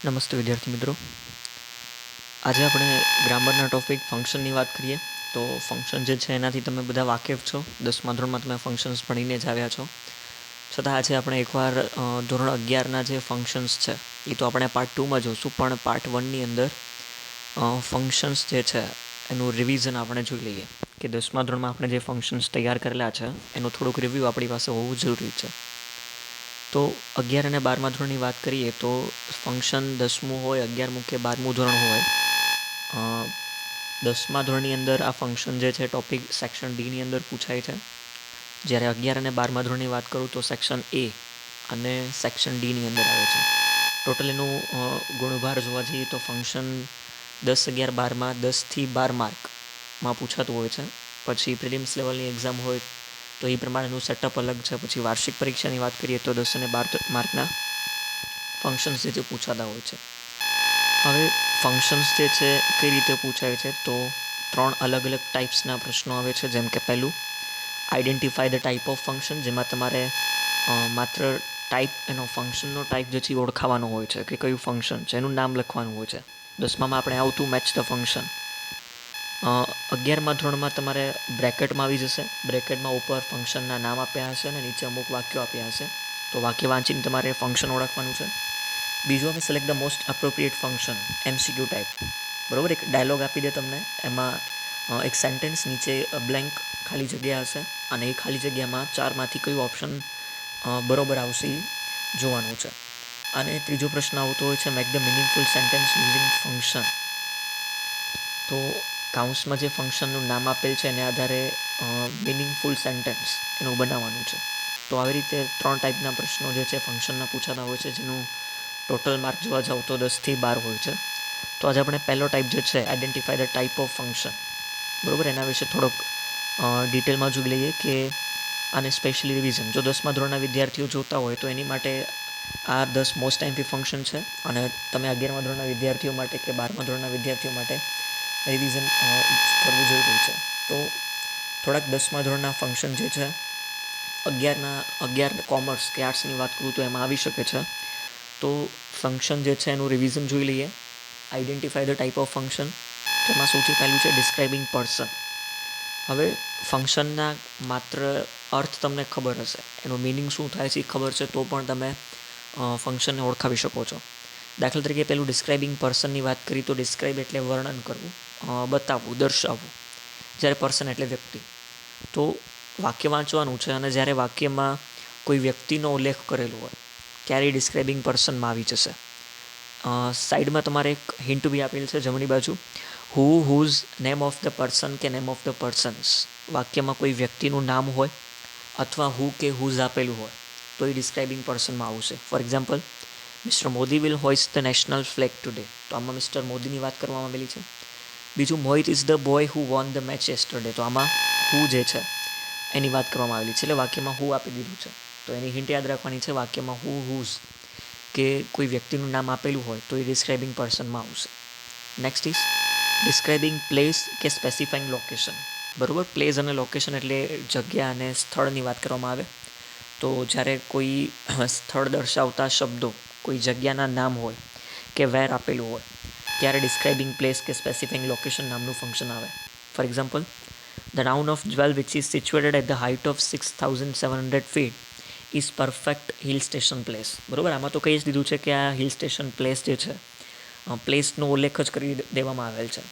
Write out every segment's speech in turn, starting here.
નમસ્તે વિદ્યાર્થી મિત્રો. આજે આપણે ગ્રામરના ટોપિક ફંક્શનની વાત કરીએ. તો ફંક્શન જે છે એનાથી તમે બધા વાકેફ છો. 10મા ધોરણમાં તમે ફંક્શન્સ ભણીને જ આવ્યા છો. છતાં આજે આપણે એકવાર ધોરણ 11ના જે ફંક્શન્સ છે એ તો આપણે પાર્ટ 2માં જોઈશું, પણ પાર્ટ 1ની અંદર ફંક્શન્સ જે છે એનું રિવિઝન આપણે જોઈ લઈએ કે 10મા ધોરણમાં આપણે જે ફંક્શન્સ તૈયાર કરેલા છે એનું થોડુંક રિવ્યૂ આપણી પાસે હોવું જરૂરી છે. તો 11 અને 12મા ધોરણની વાત કરીએ તો ફંક્શન 10મું હોય, 11મું કે 12મું ધોરણ હોય, 10મા ધોરણની અંદર આ ફંક્શન જે છે ટોપિક સેક્શન ડીની અંદર પૂછાય છે. જ્યારે 11 અને 12મા ધોરણની વાત કરું તો સેક્શન એ અને સેક્શન ડીની અંદર આવે છે. ટોટલ એનું ગુણભાર જોવા જઈએ તો ફંક્શન 10, 11, 12માં 10થી 12 માર્કમાં પૂછાતું હોય છે. પછી પ્રિલિમ્સ લેવલની એક્ઝામ હોય તો એ પ્રમાણેનું સેટઅપ અલગ છે. પછી વાર્ષિક પરીક્ષાની વાત કરીએ તો 10 અને 12 માર્કના ફંક્શન્સ જે પૂછાતા હોય છે. હવે ફંક્શન્સ જે છે કઈ રીતે પૂછાય છે તો 3 અલગ અલગ ટાઈપ્સના પ્રશ્નો આવે છે. જેમ કે પહેલું identify the type of function, જેમાં તમારે માત્ર ટાઈપ એનો ફંક્શનનો ટાઈપ જે છે ઓળખાવાનો હોય છે કે કયું ફંક્શન છે એનું નામ લખવાનું હોય છે. 10મામાં આપણે આવતું મેચ ધ ફંક્શન. 11મા ધોરણમાં તમારે બ્રેકેટમાં આવી જશે. બ્રેકેટમાં ઉપર ફંક્શનના નામ આપ્યા હશે અને નીચે અમુક વાક્યો આપ્યા હશે. તો વાક્ય વાંચીને તમારે ફંક્શન ઓળખવાનું છે. બીજું આવે select the most appropriate function, MCQ type. બરાબર, એક ડાયલોગ આપી દે તમને, એમાં એક સેન્ટેન્સ નીચે બ્લેન્ક ખાલી જગ્યા હશે અને એ ખાલી જગ્યામાં 4માંથી કયું ઓપ્શન બરોબર આવશે એ જોવાનું છે. અને ત્રીજો પ્રશ્ન આવતો હોય છે make the meaningful sentence using function. તો કાઉન્સમાં જે ફંક્શનનું નામ આપેલ છે એને આધારે મિનિંગફુલ સેન્ટેન્સ એનું બનાવવાનું છે. તો આવી રીતે 3 ટાઈપના પ્રશ્નો જે છે ફંક્શનના પૂછાતા હોય છે, જેનું ટોટલ માર્ક જોવા જાવ તો 10થી 12 હોય છે. તો આજે આપણે પહેલો ટાઈપ જે છે identify the type of function, બરાબર, એના વિશે થોડોક ડિટેલમાં જોઈ લઈએ કે આને સ્પેશિયલી રિવિઝન જો 10મા ધોરણના વિદ્યાર્થીઓ જોતા હોય તો એની માટે આ 10 મોસ્ટ એમપી ફંક્શન છે. અને તમે 11મા ધોરણના વિદ્યાર્થીઓ માટે કે 12મા ધોરણના વિદ્યાર્થીઓ માટે રિવિઝન કરવું જરૂરી છે. તો થોડાક 10મા ધોરણના ફંક્શન જે છે 11 કોમર્સ કે આર્ટ્સની વાત કરું તો એમાં આવી શકે છે. તો ફંક્શન જે છે એનું રિવિઝન જોઈ લઈએ. Identify the type of function, તેમાં સૌથી પહેલું છે ડિસ્ક્રાઇબિંગ પર્સન. હવે ફંક્શનના માત્ર અર્થ તમને ખબર હશે, એનું મિનિંગ શું થાય છે એ ખબર છે તો પણ તમે ફંક્શનને ઓળખાવી શકો છો. દાખલા તરીકે પેલું ડિસ્ક્રાઇબિંગ પર્સનની વાત કરી તો ડિસ્ક્રાઇબ એટલે વર્ણન કરવું, બતાવવું, દર્શાવવું. જ્યારે પર્સન એટલે વ્યક્તિ. તો વાક્ય વાંચવાનું છે અને જ્યારે વાક્યમાં કોઈ વ્યક્તિનો ઉલ્લેખ કરેલો હોય ત્યારે ડિસ્ક્રાઇબિંગ પર્સનમાં આવી જશે. સાઈડમાં તમારે એક હિન્ટ બી આપેલ છે જમણી બાજુ, who, whose, name of the person કે નેમ ઓફ ધ પર્સન્સ. વાક્યમાં કોઈ વ્યક્તિનું નામ હોય અથવા હુ કે હુઝ આપેલું હોય તો એ ડિસ્ક્રાઇબિંગ પર્સનમાં આવશે. For example, Mister Modi will hoist the national flag today. તો આમાં મિસ્ટર મોદીની વાત કરવામાં આવેલી છે. બીજું, Mohit is the boy who won the match yesterday. તો આમાં હુ જે છે એની વાત કરવામાં આવેલી છે, એટલે વાક્યમાં હુ આપી દીધું છે. તો એની હિન્ટ યાદ રાખવાની છે, વાક્યમાં હુ, હુઝ કે કોઈ વ્યક્તિનું નામ આપેલું હોય તો એ ડિસ્ક્રાઇબિંગ પર્સનમાં આવશે. નેક્સ્ટ ઇઝ ડિસ્ક્રાઇબિંગ પ્લેસ કે સ્પેસિફાઈંગ લોકેશન. બરાબર, પ્લેસ અને લોકેશન એટલે જગ્યા અને સ્થળની વાત કરવામાં આવે. તો જ્યારે કોઈ સ્થળ દર્શાવતા શબ્દો કોઈ જગ્યાના નામ હોય કે વેર આપેલું હોય ત્યારે ડિસ્ક્રાઇબિંગ પ્લેસ કે સ્પેસિફાઈંગ લોકેશન નામનું ફંક્શન આવે. For example, the town of jewel which is situated at the height of 6,700 feet is perfect hill station place. બરાબર, આમાં તો કહી જ દીધું છે કે આ હિલ સ્ટેશન પ્લેસ જે છે પ્લેસનો ઉલ્લેખ જ કરી દેવામાં આવેલ છે.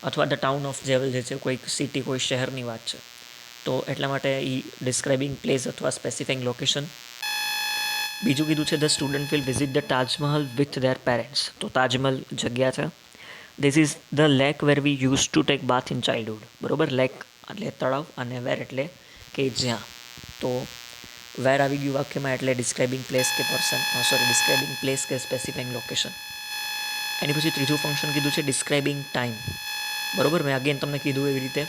અથવા ધ ટાઉન ઓફ જેવલ જે છે કોઈક સિટી, કોઈ શહેરની વાત છે તો એટલા માટે એ ડિસ્ક્રાઇબિંગ પ્લેસ અથવા સ્પેસિફાઈંગ લોકેશન. બીજું કીધું છે the student will visit the Taj Mahal with their parents. તો તાજમહલ જગ્યા છે. This is the lake where we use to take bath in childhood. બરાબર, લેક એટલે તળાવ અને વેર એટલે કે જ્યાં. તો વેર આવી ગયું વાક્યમાં એટલે ડિસ્ક્રાઇબિંગ પ્લેસ કે ડિસ્ક્રાઇબિંગ પ્લેસ કે સ્પેસિફાઈંગ લોકેશન. એની પછી ત્રીજું ફંક્શન કીધું છે ડિસ્ક્રાઇબિંગ ટાઈમ. બરાબર, મેં અગેન તમને કીધું એવી રીતે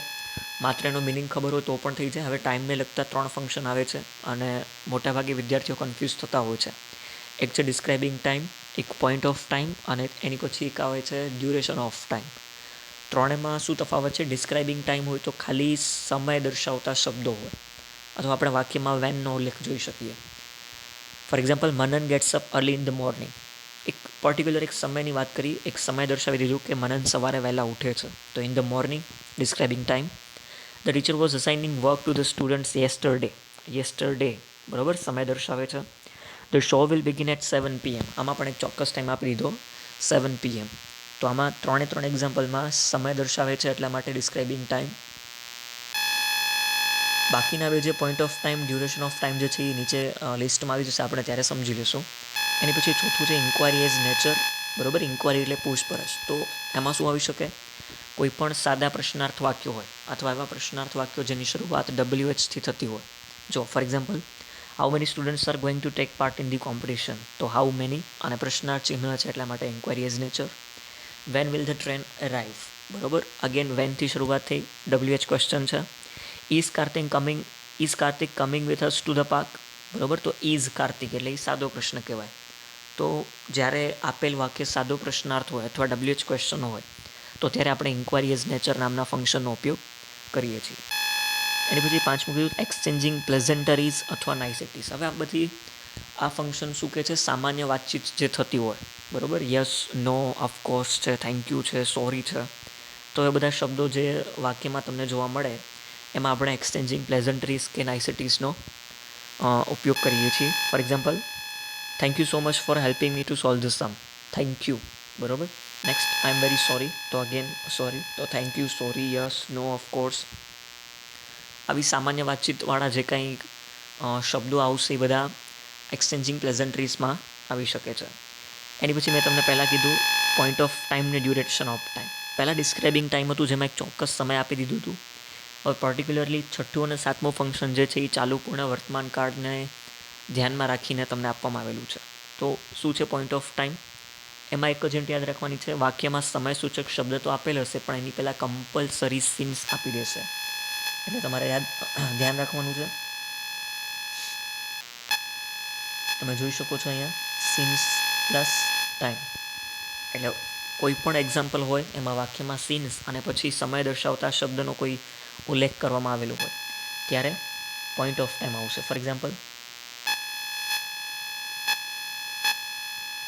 માત્ર એનો મિનિંગ ખબર હોય તો પણ થઈ જાય. હવે ટાઈમને લગતા 3 ફંક્શન આવે છે અને મોટાભાગે વિદ્યાર્થીઓ કન્ફ્યુઝ થતા હોય છે. એક છે ડિસ્ક્રાઇબિંગ ટાઈમ, એક પોઈન્ટ ઓફ ટાઈમ અને એની પછી એક આવે છે ડ્યુરેશન ઓફ ટાઈમ. ત્રણેમાં શું તફાવત છે? ડિસ્ક્રાઇબિંગ ટાઈમ હોય તો ખાલી સમય દર્શાવતા શબ્દો હોય અથવા આપણે વાક્યમાં વેનનો ઉલ્લેખ જોઈ શકીએ. For example, Manan gets up early in the morning. એક પર્ટિક્યુલર એક સમયની વાત કરી, એક સમય દર્શાવી દીધું કે મનન સવારે વહેલા ઉઠે છે. તો in the morning, describing time, the teacher was assigning work to the students yesterday, બરાબર, સમય દર્શાવે છે. The show will begin at 7 PM. આમાં પણ એક ચોક્કસ ટાઈમ આપી દીધો, 7 PM. તો આમાં 3 એક્ઝામ્પલમાં સમય દર્શાવે છે, એટલા માટે ડિસ્ક્રાઇબિંગ ટાઈમ. બાકીના બે જે point of time, duration of time જે છે એ નીચે લિસ્ટમાં આવી જશે, આપણે ત્યારે સમજી લઈશું. એની પછી ચોથું છે ઇન્ક્વાયરી એઝ નેચર, બરાબર. ઇન્ક્વાયરી એટલે પૂછપરછ. તો એમાં શું આવી શકે? કોઈ પણ સાદા પ્રશ્નાર્થ વાક્યો હોય અથવા એવા પ્રશ્નાર્થ વાક્યો જેની શરૂઆત WH થી થતી હોય. જો for example, how many students are going to take part in the competition. તો હાઉ મેની અને પ્રશ્નાર્થ ચિહ્ન છે, એટલા માટે inquiry as nature. When will the train arrive, બરાબર. અગેન વેનથી શરૂઆત થઈ, WH ક્વેશ્ચન છે. Is Kartik coming with us to the park, બરાબર. તો ઇઝ કાર્તિક એટલે એ સાદો પ્રશ્ન કહેવાય. તો જ્યારે આપેલ વાક્ય સાદો પ્રશ્નાર્થ હોય અથવા WH ક્વેશ્ચન હોય, તો ત્યારે આપણે ઇન્ક્વાયરી એઝ નેચર નામના ફંક્શનનો ઉપયોગ કરીએ છીએ. એની પછી પાંચમું કીધું એક્સચેન્જિંગ પ્લેઝન્ટરીઝ અથવા નાઇસિટીઝ. હવે આ ફંક્શન શું કહે છે? સામાન્ય વાતચીત જે થતી હોય, બરાબર. યસ, નો, ઓફકોર્સ છે, થેન્ક યુ છે, સોરી છે. તો એ બધા શબ્દો જે વાક્યમાં તમને જોવા મળે, એમાં આપણે એક્સચેન્જિંગ પ્લેઝન્ટરીઝ કે નાઇસિટીઝનો ઉપયોગ કરીએ છીએ. For example, thank you so much for helping me to solve the sum. Thank you, બરાબર. Next, I am very sorry. તો અગેન સોરી. તો thank you, sorry, yes, no, of course. આવી સામાન્ય વાતચીતવાળા જે કંઈ શબ્દો આવશે એ બધા એક્સચેન્જિંગ પ્લેઝન્ટરીઝમાં આવી શકે છે. એની પછી મેં તમને પહેલાં કીધું પોઈન્ટ ઓફ ટાઈમ ને ડ્યુરેશન ઓફ ટાઈમ. પહેલાં ડિસ્ક્રાઇબિંગ ટાઈમ હતું, જેમાં એક ચોક્કસ સમય આપી દીધું હતું. હવે પર્ટિક્યુલરલી છઠ્ઠું અને સાતમું ફંક્શન જે છે એ ચાલુ પૂર્ણ વર્તમાન કાળને ધ્યાનમાં રાખીને તમને આપવામાં આવેલું છે. તો શું છે પોઈન્ટ ઓફ ટાઈમ? એમાં એક જ એન્ટ યાદ રાખવાની છે, વાક્યમાં સમય સૂચક શબ્દ તો આપેલ હશે, પણ એની પહેલાં કમ્પલસરી સિન્સ આપી દેશે. એટલે તમારે ધ્યાન રાખવાનું છે. તમે જોઈ શકો છો અહીંયા સિન્સ પ્લસ ટાઈમ. એટલે કોઈ પણ એક્ઝામ્પલ હોય એમાં વાક્યમાં સિન્સ અને પછી સમય દર્શાવતા શબ્દનો કોઈ ઉલ્લેખ કરવામાં આવેલો હોય, ત્યારે પોઈન્ટ ઓફ ટાઈમ આવશે. For example,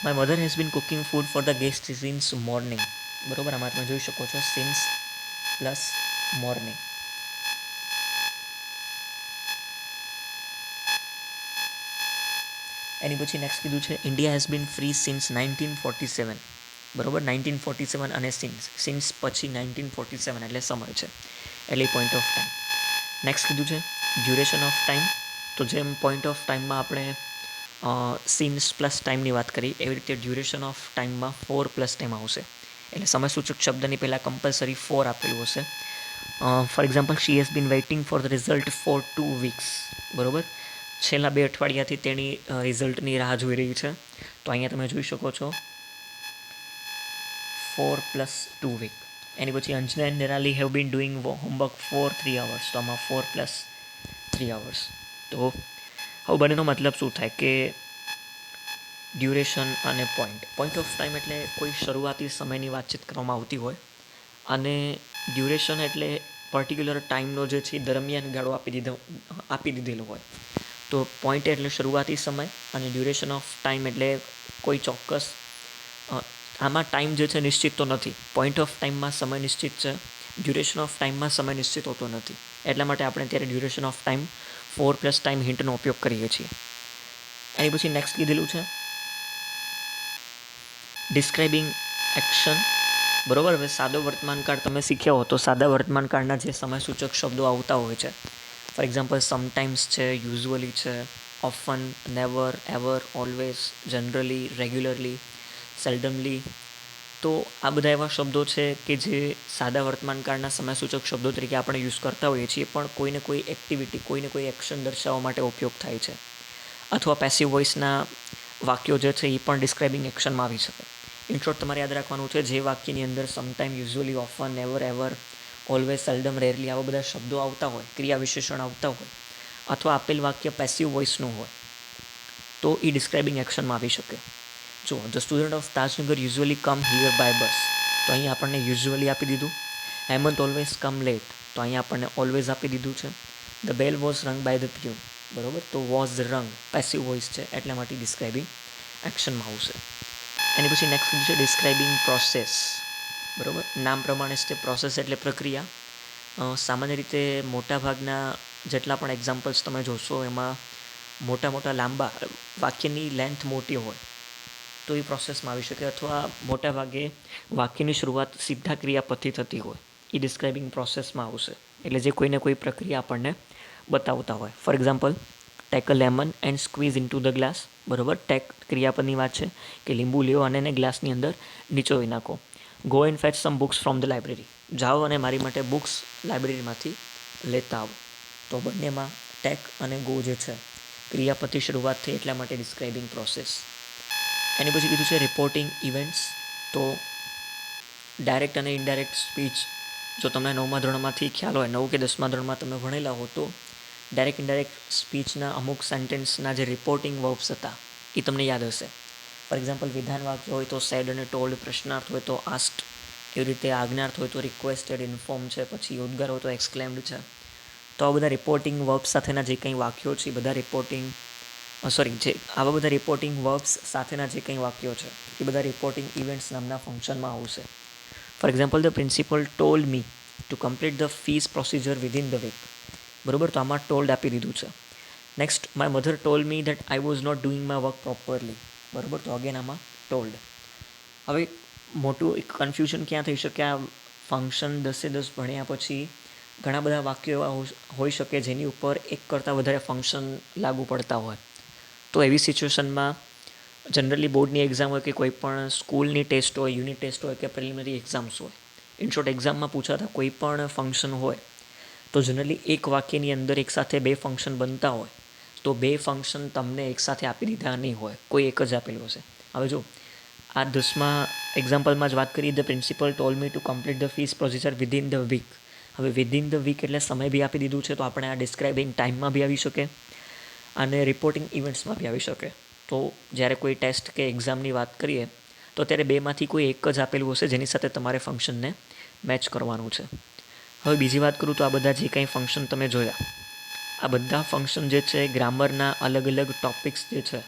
my mother has been cooking food for the guest since morning, બરાબર. આમાં તમે જોઈ શકો છો સિન્સ પ્લસ મોર્નિંગ. એની પછી નેક્સ્ટ કીધું છે India has been free since 1947, બરાબર. 1947 અને સિન્સ પછી 1947 એટલે સમય છે, એટલે પોઈન્ટ ઓફ ટાઈમ. નેક્સ્ટ કીધું છે ડ્યુરેશન ઓફ ટાઈમ. તો જેમ પોઈન્ટ ઓફ ટાઈમમાં આપણે સિન્સ પ્લસ ટાઈમની વાત કરી, એવી રીતે ડ્યુરેશન ઓફ ટાઈમમાં 4 પ્લસ ટાઈમ આવશે. એટલે સમયસૂચક શબ્દની પહેલાં કમ્પલસરી 4 આપેલું હશે. For example, she has been waiting for the result for 2 weeks, બરાબર. છેલ્લા 2 અઠવાડિયાથી તેની રિઝલ્ટની રાહ જોઈ રહી છે. તો અહીંયા તમે જોઈ શકો છો 4 + 2 week. એની પછી Anjana and Nirali have been doing homework for 3 hours. તો આમાં 4 + 3 hours. તો હવે બંનેનો મતલબ શું થાય કે ડ્યુરેશન અને પોઈન્ટ ઓફ ટાઈમ એટલે કોઈ શરૂઆતી સમયની વાતચીત કરવામાં આવતી હોય, અને ડ્યુરેશન એટલે પર્ટિક્યુલર ટાઈમનો જે છે દરમિયાન ગાળો આપી દીધેલો હોય. તો પોઈન્ટ એટલે શરૂઆતી સમય અને ડ્યુરેશન ઓફ ટાઈમ એટલે કોઈ ચોક્કસ, આમાં ટાઈમ જે છે નિશ્ચિત તો નથી. પોઈન્ટ ઓફ ટાઈમમાં સમય નિશ્ચિત છે, ડ્યુરેશન ઓફ ટાઈમમાં સમય નિશ્ચિત હોતો નથી. એટલા માટે આપણે ત્યારે ડ્યુરેશન ઓફ ટાઈમ 4 + ટાઈમ હિન્ટનો ઉપયોગ કરીએ છીએ. એની પછી નેક્સ્ટ કીધેલું છે ડિસ્ક્રાઇબિંગ એક્શન, બરાબર. હવે સાદો વર્તમાનકાળ તમે શીખ્યા હો તો સાદા વર્તમાનકાળના જે સમયસૂચક શબ્દો આવતા હોય છે, ફોર એક્ઝામ્પલ સમટાઈમ્સ છે, યુઝ્યુઅલી છે, often, never, ever, always, generally, regularly, seldomly. તો આ બધા એવા શબ્દો છે કે જે સાદા વર્તમાનકાળના સમયસૂચક શબ્દો તરીકે આપણે યુઝ કરતા હોઈએ છીએ, પણ કોઈને કોઈ એક્ટિવિટી, કોઈને કોઈ એક્શન દર્શાવવા માટે ઉપયોગ થાય છે. અથવા પેસિવ વોઇસના વાક્યો જે છે એ પણ ડિસ્ક્રાઇબિંગ એક્શનમાં આવી શકે. ઇન શોર્ટ, તમારે યાદ રાખવાનું છે જે વાક્યની અંદર sometime, usually, often, never, ever, always, seldom, rarely આવા બધા શબ્દો આવતા હોય, ક્રિયા વિશેષણ આવતા હોય, અથવા આપેલ વાક્ય પેસિવ વોઇસનું હોય, તો એ ડિસ્ક્રાઇબિંગ એક્શનમાં આવી શકે. જો the student of Tajnagar usually come here by bus. તો અહીં આપણને યુઝ્યુઅલી આપી દીધું. Hemant always come late. તો અહીંયા આપણને ઓલવેઝ આપી દીધું છે. The bell was rung by the peon, બરાબર. તો વોઝ રંગ પેસિવ વોઇસ છે, એટલા માટે ડિસ્ક્રાઇબિંગ એક્શનમાં આવશે. એની પછી નેક્સ્ટ કીધું છે ડિસ્ક્રાઇબિંગ પ્રોસેસ. બરાબર, નામ પ્રમાણે જ તે પ્રોસેસ એટલે પ્રક્રિયા. સામાન્ય રીતે મોટાભાગના જેટલા પણ એક્ઝામ્પલ્સ તમે જોશો એમાં મોટા લાંબા વાક્યની લેન્થ મોટી હોય તો એ પ્રોસેસમાં આવી શકે, અથવા મોટાભાગે વાક્યની શરૂઆત સીધા ક્રિયાપદથી થતી હોય એ ડિસ્ક્રાઇબિંગ પ્રોસેસમાં આવશે. એટલે જે કોઈને કોઈ પ્રક્રિયા આપણને બતાવતા હોય. For example, take a lemon and squeeze in to the glass. બરાબર, ટેક ક્રિયાપદની વાત છે કે લીંબુ લ્યો અને એને ગ્લાસની અંદર નીચોવી નાખો. Go and fetch some books from the library. જાઓ અને મારી માટે બુક્સ લાઇબ્રેરીમાંથી લેતા આવો. તો બંનેમાં ટેક અને ગો જે છે ક્રિયાપદથી શરૂઆત થઈ એટલા માટે ડિસ્ક્રાઇબિંગ પ્રોસેસ. એની પછી કીધું છે રિપોર્ટિંગ ઇવેન્ટ્સ. તો ડાયરેક્ટ અને ઇનડાયરેક્ટ સ્પીચ, જો તમને 9મા ધોરણમાંથી ખ્યાલ હોય, 9 કે 10મા ધોરણમાં તમે ભણેલા હો તો ડાયરેક્ટ ઇનડાયરેક્ટ સ્પીચના અમુક સેન્ટેન્સના જે રિપોર્ટિંગ વર્બ્સ હતા એ તમને યાદ હશે. ફોર એક્ઝામ્પલ, વિધાન વાક્ય હોય તો સેડ અને ટોલ્ડ, પ્રશ્નાર્થ હોય તો આસ્ક્ડ, એવી રીતે આજ્ઞાર્થ હોય તો રિક્વેસ્ટેડ, ઇન્ફોર્મ છે, પછી ઉદ્ગાર હોય તો એક્સક્લેમ્ડ છે. તો આ બધા રિપોર્ટિંગ વર્બ્સ સાથેના જે કંઈ વાક્યો છે એ બધા આવા બધા રિપોર્ટિંગ વર્બ્સ સાથેના જે કંઈ વાક્યો છે એ બધા રિપોર્ટિંગ ઇવેન્ટ્સ નામના ફંક્શનમાં આવશે. For example, the principal told me to complete the fees procedure within the week. બરાબર, તો આમાં ટોલ્ડ આપી દીધું છે. Next, my mother told me that I was not doing my work properly. બરાબર, તો અગેન આમાં ટોલ્ડ. હવે મોટું એક કન્ફ્યુઝન ક્યાં થઈ શકે, આ ફંક્શન 10 ભણ્યા પછી ઘણા બધા વાક્યો એવા હોઈ શકે જેની ઉપર એક કરતાં વધારે ફંક્શન લાગુ પડતા હોય. તો એવી સિચ્યુએશનમાં જનરલી બોર્ડની એક્ઝામ હોય કે કોઈ પણ સ્કૂલની ટેસ્ટ હોય, યુનિટ ટેસ્ટ હોય કે પ્રિલિમિનરી એક્ઝામ્સ હોય, ઇન શોર્ટ એક્ઝામમાં પૂછાતા કોઈ પણ ફંક્શન હોય તો જનરલી એક વાક્યની અંદર એકસાથે 2 ફંક્શન બનતા હોય તો 2 ફંક્શન તમને એકસાથે આપી દીધા નહીં હોય, કોઈ એક જ આપેલું હશે. હવે જો આ 10મા એક્ઝામ્પલમાં જ વાત કરીએ, the principal told me to complete the fees procedure within the week. હવે વિધિન ધ વીક એટલે સમય બી આપી દીધું છે, તો આપણે આ ડિસ્ક્રાઇબિંગ ટાઈમમાં બી આવી શકે અને રિપોર્ટિંગ ઇવેન્ટ્સમાં બી આવી શકે. તો જ્યારે કોઈ ટેસ્ટ કે એક્ઝામની વાત કરીએ તો ત્યારે 2માંથી કોઈ એક જ આપેલું હશે જેની સાથે તમારે ફંક્શનને મેચ કરવાનું છે. હવે બીજી વાત કરું તો આ બધા જે કંઈ ફંક્શન તમે જોયા, આ બધા ફંક્શન જે છે ગ્રામરના અલગ અલગ ટોપિક્સ જે છે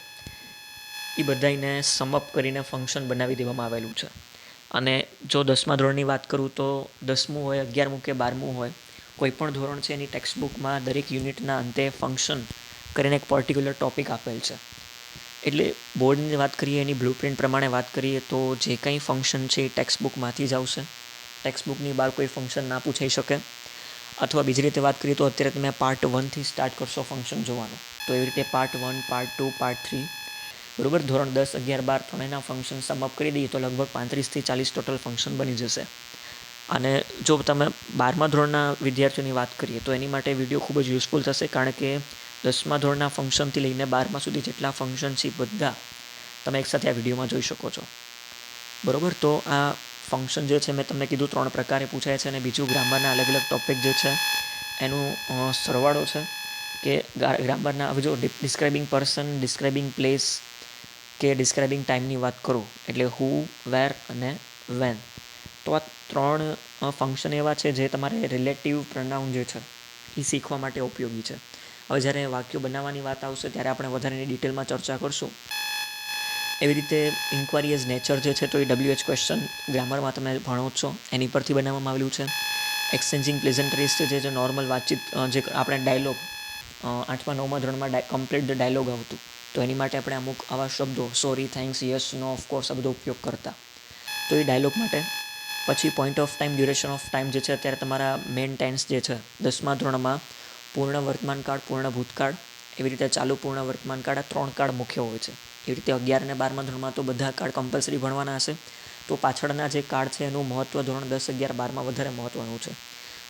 એ બધાને સમઅપ કરીને ફંક્શન બનાવી દેવામાં આવેલું છે. અને જો 10મા ધોરણની વાત કરું તો 10મું હોય, 11મું કે 12મું હોય, કોઈ પણ ધોરણ છે એની ટેક્સ્ટબુકમાં દરેક યુનિટના અંતે ફંક્શન કરીને એક પર્ટિક્યુલર ટોપિક આપેલ છે. એટલે બોર્ડની વાત કરીએ, એની બ્લુપ્રિન્ટ પ્રમાણે વાત કરીએ તો જે કંઈ ફંક્શન છે એ ટેક્સ્ટબુકમાંથી જ આવશે. ટેક્સ્ટબુકની બહાર કોઈ ફંક્શન ના પૂછાઈ શકે. અથવા બીજી રીતે વાત કરીએ તો અત્યારે તમે પાર્ટ 1થી સ્ટાર્ટ કરશો ફંક્શન જોવાનું, તો એવી રીતે પાર્ટ 1, પાર્ટ 2, પાર્ટ 3, બરાબર, ધોરણ 10, 11, 12 ત્રણેયના ફંક્શન સમઅપ કરી દઈએ તો લગભગ 35થી 40 ટોટલ ફંક્શન બની જશે. અને જો તમે 12મા ધોરણના વિદ્યાર્થીઓની વાત કરીએ તો એની માટે વિડીયો ખૂબ જ યુઝફુલ થશે, કારણ કે 10મા ધોરણના ફંક્શનથી લઈને 12મા સુધી જેટલા ફંક્શન છે બધા તમે એકસાથે આ વિડીયોમાં જોઈ શકો છો. બરાબર, તો આ ફંક્શન જે છે મેં તમને કીધું 3 પ્રકારે પૂછાય છે, અને બીજું ગ્રામરના અલગ અલગ ટોપિક જે છે એનું સરવાળો છે કે ગ્રામરના. હવે જો ડિસ્ક્રાઇબિંગ પર્સન, ડિસ્ક્રાઇબિંગ પ્લેસ કે ડિસ્ક્રાઇબિંગ ટાઈમની વાત કરું એટલે હુ, વેર અને વેન, તો આ 3 ફંક્શન એવા છે જે તમારે રિલેટિવ પ્રોનાઉન જે છે એ શીખવા માટે ઉપયોગી છે. હવે જ્યારે વાક્યો બનાવવાની વાત આવશે ત્યારે આપણે વધારેની ડિટેલમાં ચર્ચા કરશું. એવી રીતે ઇન્ક્વાયરી એઝ નેચર જે છે તો એ WH ક્વેશ્ચન ગ્રામરમાં તમે ભણો છો એની પરથી બનાવવામાં આવેલું છે. એક્સચેન્જિંગ પ્લેઝન્ટરીઝ છે જે નોર્મલ વાતચીત, જે આપણે ડાયલોગ 8મા 9મા ધોરણમાં કમ્પ્લીટ ધ ડાયલોગ આવતું, તો એની માટે આપણે અમુક આવા શબ્દો sorry, thanks, yes, no, of course આ બધો ઉપયોગ કરતા, તો એ ડાયલોગ માટે. પછી point of time, duration of time જે છે અત્યારે તમારા મેન ટેન્સ જે છે 10મા ધોરણમાં પૂર્ણ વર્તમાનકાળ, પૂર્ણ ભૂતકાળ, એવી રીતે ચાલુ પૂર્ણ વર્તમાનકાળ, આ 3 કાળ મુખ્ય હોય છે. એવી રીતે 11 અને 12મા ધોરણમાં તો બધા કાળ કમ્પલસરી ભણવાના હશે, તો પાછળના જે કાળ છે એનું મહત્ત્વ ધોરણ 10, 11, 12માં વધારે મહત્ત્વનું છે.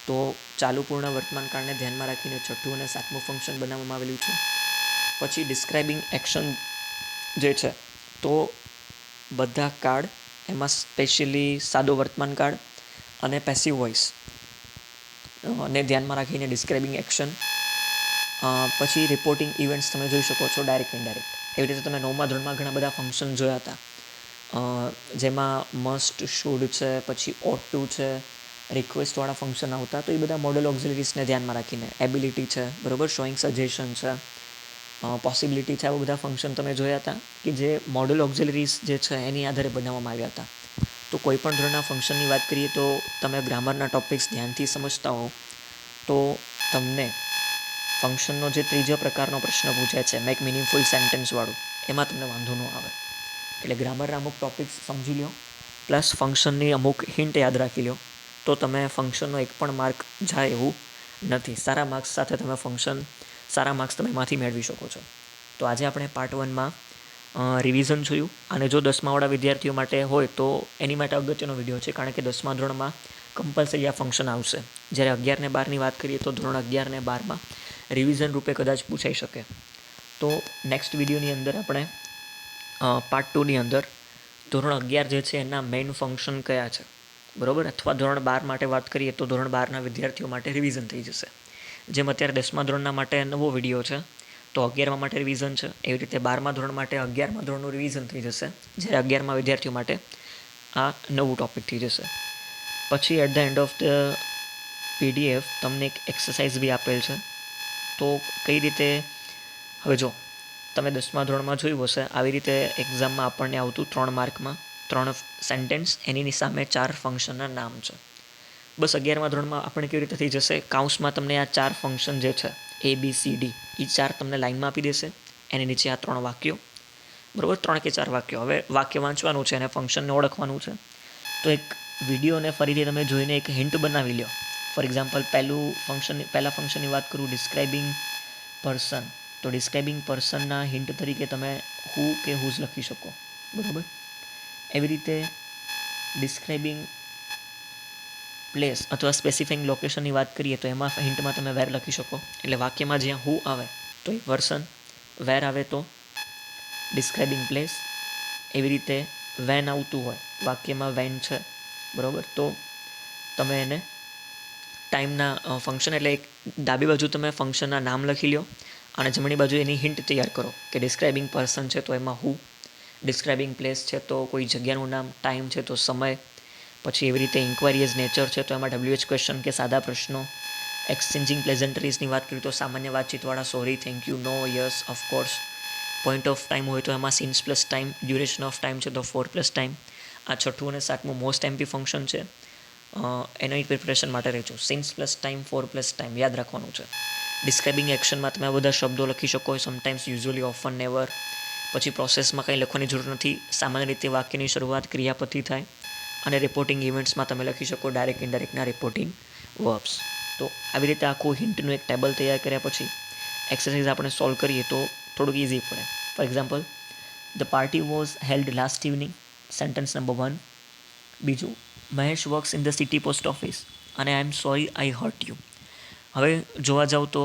તો ચાલુ પૂર્ણ વર્તમાનકાળને ધ્યાનમાં રાખીને 6ઠું અને 7મું ફંક્શન બનાવવામાં આવેલું છે. પછી ડિસ્ક્રાઇબિંગ એક્શન જે છે તો બધા કાળ, એમાં સ્પેશિયલી સાદો વર્તમાનકાળ અને પેસિવ વોઇસ ને ધ્યાનમાં રાખીને ડિસ્ક્રાઇબિંગ એક્શન. પછી રિપોર્ટિંગ ઇવેન્ટ્સ તમે જોઈ શકો છો, ડાયરેક્ટ ઇનડાયરેક્ટ. એવી રીતે તમે 9મા ધોરણમાં ઘણા બધા ફંક્શન જોયા હતા, જેમાં મસ્ટ, શુડ છે, પછી ઓટ ટુ છે, રિક્વેસ્ટવાળા ફંક્શન આવતા, તો એ બધા મોડલ ઓક્ઝિલરીઝને ધ્યાનમાં રાખીને. એબિલિટી છે, બરાબર, શોઈંગ સજેશન છે, પોસિબિલિટી છે, આવા બધા ફંક્શન તમે જોયા હતા કે જે મોડલ ઓક્ઝિલરીઝ જે છે એની આધારે બનાવવામાં આવ્યા હતા. તો કોઈ પણ ધોરણના ફંક્શનની વાત કરીએ તો તમે ગ્રામરના ટોપિક્સ ધ્યાનથી સમજતા હો તો તમને ફંક્શનનો જે ત્રીજો પ્રકારનો પ્રશ્ન પૂછાય છે મેક મિનિંગફુલ સેન્ટેન્સવાળું, એમાં તમને વાંધો ન આવે. એટલે ગ્રામરના અમુક ટોપિક્સ સમજી લો પ્લસ ફંક્શનની અમુક હિન્ટ યાદ રાખી લો તો તમે ફંક્શનનો એક પણ માર્ક જાય એવું નથી. સારા માર્ક્સ સાથે તમે સારા માર્ક્સ તમે એમાંથી મેળવી શકો છો. તો આજે આપણે પાર્ટ 1માં રિવિઝન જોયું, અને જો 10માવાળા વિદ્યાર્થીઓ માટે હોય તો એની માટે અગત્યનો વિડીયો છે, કારણ કે 10મા ધોરણમાં કમ્પલસરી આ ફંક્શન આવશે. જ્યારે 11 ને 12ની વાત કરીએ તો ધોરણ 11 ને 12માં રિવિઝન રૂપે કદાચ પૂછાઈ શકે. તો નેક્સ્ટ વિડીયોની અંદર આપણે પાર્ટ 2ની અંદર ધોરણ 11 જે છે એના મેઇન ફંક્શન કયા છે, બરાબર, અથવા ધોરણ 12 માટે વાત કરીએ તો ધોરણ 12ના વિદ્યાર્થીઓ માટે રિવિઝન થઈ જશે. જેમ અત્યારે 10મા ધોરણના માટે નવો વિડીયો છે તો 11મા માટે રિવિઝન છે, એવી રીતે 12મા ધોરણ માટે 11મા ધોરણનું રિવિઝન થઈ જશે, જ્યારે 11મા વિદ્યાર્થીઓ માટે આ નવું ટોપિક થઈ જશે. પછી at the end of the PDF તમને એક એક્સરસાઇઝ બી આપેલ છે. તો કઈ રીતે, હવે જો તમે 10મા ધોરણમાં જોયું હશે આવી રીતે એક્ઝામમાં આપણને આવતું 3 માર્કમાં 3 સેન્ટેન્સ, એની સામે 4 ફંક્શનના નામ છે. બસ 11મા ધોરણમાં આપણે કેવી રીતે થઈ જશે, કાઉન્સમાં તમને આ 4 ફંક્શન જે છે ABCD એ 4 તમને લાઇનમાં આપી દેશે, એની નીચે આ 3 વાક્યો, બરાબર, 3 કે 4 વાક્યો. હવે વાક્ય વાંચવાનું છે અને ફંક્શનને ઓળખવાનું છે. તો એક વિડીયોને ફરીથી તમે જોઈને એક હિન્ટ બનાવી લો. ફોર એક્ઝામ્પલ પહેલા ફંક્શનની વાત કરું, ડિસ્ક્રાઇબિંગ પર્સન. તો ડિસ્ક્રાઇબિંગ પર્સનના હિન્ટ તરીકે તમે હુ કે હુઝ લખી શકો, બરાબર. એવી રીતે ડિસ્ક્રાઇબિંગ પ્લેસ અથવા સ્પેસિફાઈંગ લોકેશનની વાત કરીએ તો એમાં હિન્ટમાં તમે વેર લખી શકો. એટલે વાક્યમાં જ્યાં હુ આવે તો એ પર્સન, વેર આવે તો ડિસ્ક્રાઇબિંગ પ્લેસ. એવી રીતે વેન આવતું હોય વાક્યમાં વેન છે, બરાબર, તો તમે એને ટાઈમના ફંક્શન, એટલે એક ડાબી બાજુ તમે ફંક્શનના નામ લખી લો અને જમણી બાજુ એની હિન્ટ તૈયાર કરો કે ડિસ્ક્રાઇબિંગ પર્સન છે તો એમાં હુ, ડિસ્ક્રાઇબિંગ પ્લેસ છે તો કોઈ જગ્યાનું નામ, ટાઈમ છે તો સમય. પછી એવી રીતે ઇન્ક્વાયરી એઝ નેચર છે તો એમાં WH ક્વેશ્ચન કે સાદા પ્રશ્નો. એક્સચેન્જિંગ પ્લેઝન્ટરીઝની વાત કરીએ તો સામાન્ય વાતચીતવાળા sorry, thank you, no, yes, of course. Point of time હોય તો એમાં since plus time. Duration of time છે તો 4 પ્લસ ટાઈમ. આ 6થું અને 7મું મોસ્ટ MP ફંક્શન છે, એની પ્રિપરેશન માટે રહેજો. Since plus time, 4 plus time યાદ રાખવાનું છે. ડિસ્ક્રાઇબિંગ એક્શનમાં તમે બધા શબ્દો લખી શકો, સમટાઈમ્સ, યુઝ્યુઅલી, ઓફન, નેવર. પછી પ્રોસેસમાં કંઈ લખવાની જરૂર નથી. સામાન્ય રીતે વાક્યની શરૂઆત ક્રિયાપદથી થાય. અને રિપોર્ટિંગ ઇવેન્ટ્સમાં તમે લખી શકો ડાયરેક્ટ ઇનડાયરેક્ટના રિપોર્ટિંગ વર્બ્સ. તો આવી રીતે આખું હિન્ટનું એક ટેબલ તૈયાર કર્યા પછી એક્સરસાઇઝ આપણે સોલ્વ કરીએ તો થોડુંક ઇઝી પડે. For example, the party was held last evening, sentence number 1. બીજું, Mahesh works in the city post office અને I am sorry I hurt you. હવે જોવા જાવ તો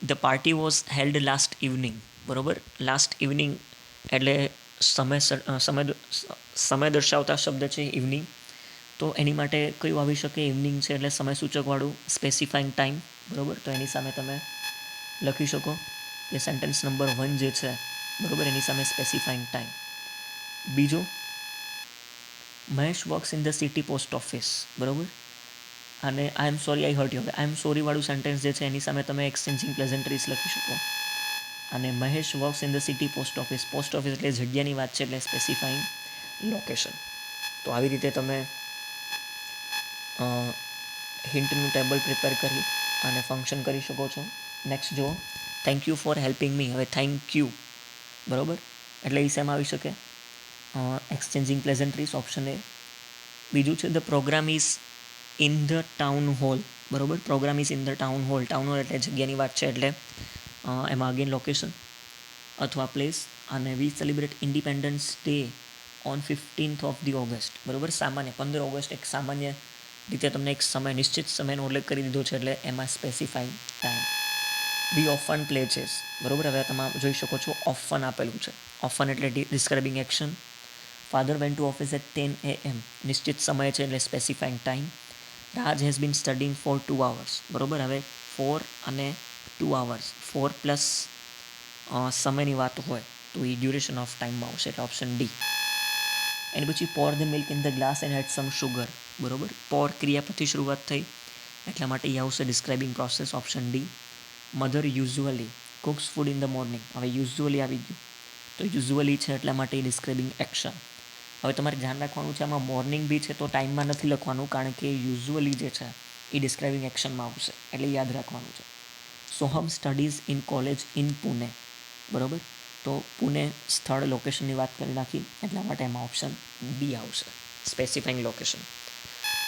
the party was held last evening, બરાબર. લાસ્ટ ઇવનિંગ એટલે સમય દર્શાવતા શબ્દ છે ઇવનિંગ. તો એની માટે કયું આવી શકે, ઇવનિંગ છે એટલે સમય સૂચકવાળું, સ્પેસિફાઈંગ ટાઈમ, બરાબર. તો એની સામે તમે લખી શકો કે સેન્ટેન્સ નંબર 1 જે છે, બરાબર, એની સામે સ્પેસિફાઈંગ ટાઈમ. બીજું, Mahesh works in the city post office, બરાબર, અને I am sorry I hurt you. હવે આઈ એમ સોરીવાળું સેન્ટેન્સ જે છે એની સામે તમે એક્સચેન્જિંગ પ્લેઝન્ટરીઝ લખી શકો. અને Mahesh works in the city post office, post office એટલે જગ્યાની વાત છે એટલે સ્પેસિફાઈંગ લોકેશન. તો આવી રીતે તમે હિન્ટનું ટેબલ પ્રિપેર કરી અને ફંક્શન કરી શકો છો. નેક્સ્ટ જુઓ, થેન્ક યુ ફોર હેલ્પિંગ મી. હવે થેન્ક યુ, બરાબર, એટલે એ સેમ આવી શકે એક્સચેન્જિંગ પ્લેઝન્ટરીઝ, ઓપ્શન એ. બીજું છે the program is in the town hall, બરાબર. Program is in the town hall. Town hall એટલે જગ્યાની વાત છે એટલે એમાં અગેન લોકેશન અથવા પ્લેસ. અને we celebrate independence day on 15th of the August, બરાબર. સામાન્ય 15 ઓગસ્ટ એક સામાન્ય રીતે તમને એક સમય, નિશ્ચિત સમયનો ઉલ્લેખ કરી દીધો છે એટલે એમાં સ્પેસિફાઈંગ ટાઈમ. વી ઓફન પ્લે ચેસ, બરાબર. હવે તમે જોઈ શકો છો ઓફન આપેલું છે. ઓફન એટલે describing action. Father went to office at 10 AM, નિશ્ચિત સમય છે એટલે specifying time. Raj has been studying for 2 hours, બરાબર. હવે 4 અને 2 hours, 4 પ્લસ સમયની વાત હોય તો એ ડ્યુરેશન ઓફ ટાઈમમાં આવશે એટલે ઓપ્શન ડી. એની પછી pour the milk in the glass and add some sugar, બરાબર. પોર ક્રિયાપદથી શરૂઆત થઈ એટલા માટે એ આવશે describing process, option D. Mother usually, cooks food in the morning. હવે યુઝ્યુઅલી આવી ગયું, તો યુઝ્યુઅલી છે એટલા માટે ડિસ્ક્રાઇબિંગ એક્શન. હવે તમારે ધ્યાન રાખવાનું છે, આમાં મોર્નિંગ બી છે તો ટાઈમમાં નથી લખવાનું, કારણ કે યુઝ્યુઅલી જે છે એ ડિસ્ક્રાઇબિંગ એક્શનમાં આવશે, એટલે યાદ રાખવાનું છે. Soham studies in college in Pune. બરાબર, તો પુણે સ્થળ લોકેશનની વાત કરી નાખી, એટલા માટે એમાં ઓપ્શન બી આવશે, સ્પેસિફાઈંગ લોકેશન.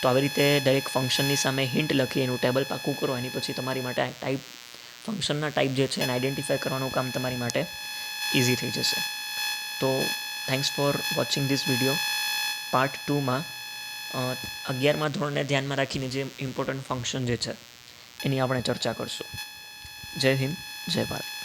તો આવી રીતે દરેક ફંક્શનની સામે હિન્ટ લખી એનું ટેબલ પાકું કરો, એની પછી તમારી માટે ટાઈપ ફંક્શનના ટાઈપ જે છે એને આઈડેન્ટિફાય કરવાનું કામ તમારી માટે ઇઝી થઈ જશે. તો thanks for watching this video. Part 2માં 11મા ધોરણને ધ્યાનમાં રાખીને જે ઇમ્પોર્ટન્ટ ફંક્શન જે છે એની આપણે ચર્ચા કરશું. જય હિન્દ, જય ભારત.